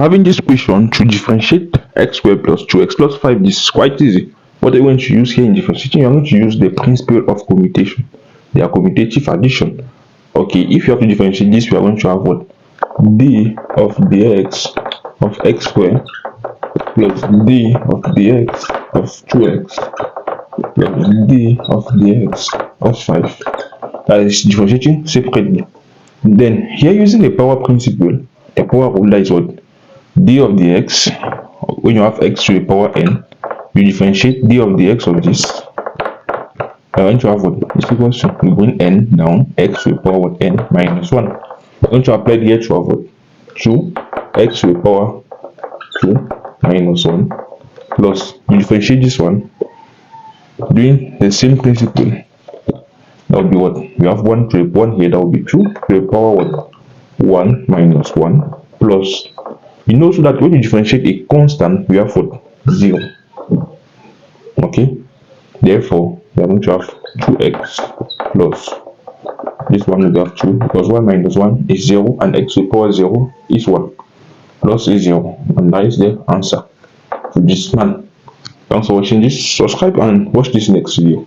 having this question to differentiate x squared plus 2x plus 5, this is quite easy. What are you going to use here in differentiating? You're going to use the principle of commutation, the commutative addition. Okay, if you have to differentiate this, we are going to have what? D of dx of x squared plus d of dx of 2x plus d of dx of 5. That is differentiating separately. Then here, using the power principle, the power rule, that is what? D of dx, when you have x to the power n, you differentiate d of dx of this. We're going to have what? Is equals to, you bring n down, x to the power what? N minus 1. We're going to apply here to have what? 2 x to the power 2 minus 1 plus, you differentiate this one doing the same principle. That would be what? We have 1 to the 1 here, that would be 2 to the power what? 1 minus 1 plus, you know, so that when you differentiate a constant, we have what? 0. Okay, therefore we are going to have 2x plus this one, we have 2 because 1 minus 1 is 0 and x to the power 0 is 1 plus is 0, and that is the answer to this one. Thanks for watching this. Subscribe and watch this next video.